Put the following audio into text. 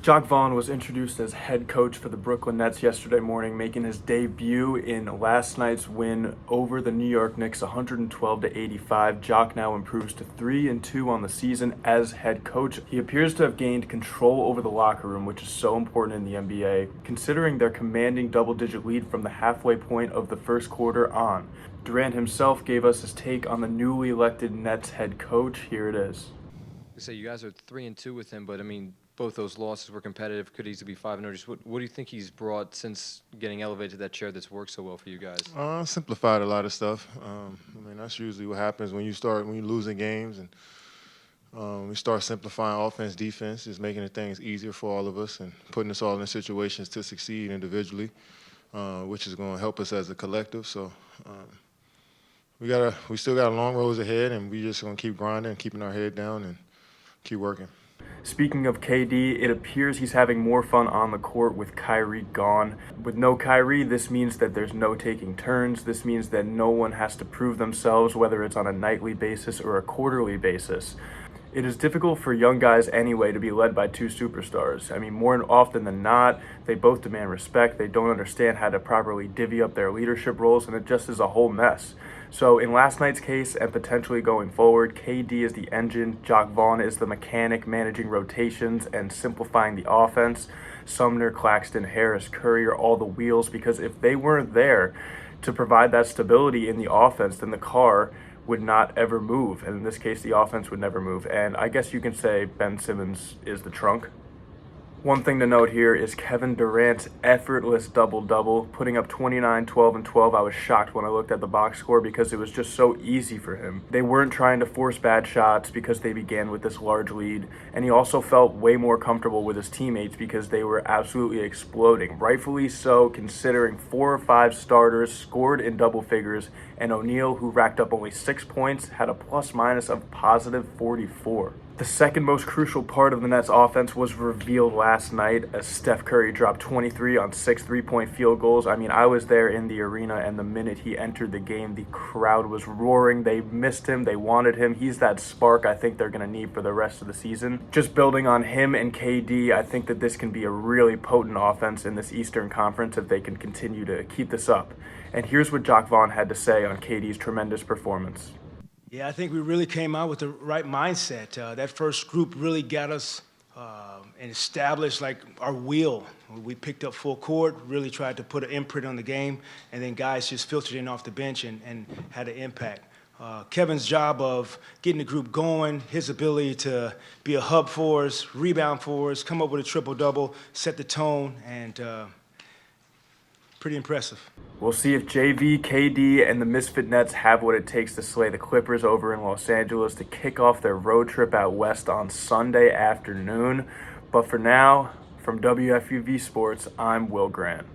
Jacque Vaughn was introduced as head coach for the Brooklyn Nets yesterday morning, making his debut in last night's win over the New York Knicks 112-85. Jacque now improves to 3-2 on the season as head coach. He appears to have gained control over the locker room, which is so important in the NBA, considering their commanding double-digit lead from the halfway point of the first quarter on. Durant himself gave us his take on the newly elected Nets head coach. Here it is. So you guys are 3-2 with him, but I mean, both those losses were competitive. Could easily be 5-0. Just what do you think he's brought since getting elevated to that chair that's worked so well for you guys? Simplified a lot of stuff. I mean, that's usually what happens when you're losing games, and we start simplifying offense, defense, is making the things easier for all of us and putting us all in situations to succeed individually, which is going to help us as a collective. So we still got a long road ahead, and we just going to keep grinding and keeping our head down and keep working. Speaking of KD, it appears he's having more fun on the court with Kyrie gone. With no Kyrie, this means that there's no taking turns. This means that no one has to prove themselves, whether it's on a nightly basis or a quarterly basis. It is difficult for young guys anyway to be led by two superstars. I mean, more often than not, they both demand respect. They don't understand how to properly divvy up their leadership roles, and it just is a whole mess. So in last night's case, and potentially going forward, KD is the engine, Jacque Vaughn is the mechanic managing rotations and simplifying the offense. Sumner, Claxton, Harris, Curry are all the wheels, because if they weren't there to provide that stability in the offense, then the car would not ever move. And in this case, the offense would never move. And I guess you can say Ben Simmons is the trunk. One thing to note here is Kevin Durant's effortless double-double, putting up 29, 12, and 12. I was shocked when I looked at the box score because it was just so easy for him. They weren't trying to force bad shots because they began with this large lead, and he also felt way more comfortable with his teammates because they were absolutely exploding. Rightfully so, considering 4 or 5 starters scored in double figures, and O'Neal, who racked up only 6 points, had a plus-minus of positive 44. The second most crucial part of the Nets offense was revealed last night as Steph Curry dropped 23 on 6 3-point field goals. I mean, I was there in the arena, and the minute he entered the game, the crowd was roaring. They missed him. They wanted him. He's that spark I think they're going to need for the rest of the season. Just building on him and KD, I think that this can be a really potent offense in this Eastern Conference if they can continue to keep this up. And here's what Jacque Vaughn had to say on KD's tremendous performance. Yeah, I think we really came out with the right mindset. That first group really got us and established like our wheel. We picked up full court, really tried to put an imprint on the game, and then guys just filtered in off the bench and had an impact. Kevin's job of getting the group going, his ability to be a hub for us, rebound for us, come up with a triple-double, set the tone, and pretty impressive. We'll see if JV, KD, and the Misfit Nets have what it takes to slay the Clippers over in Los Angeles to kick off their road trip out west on Sunday afternoon. But for now, from WFUV Sports, I'm Will Grant.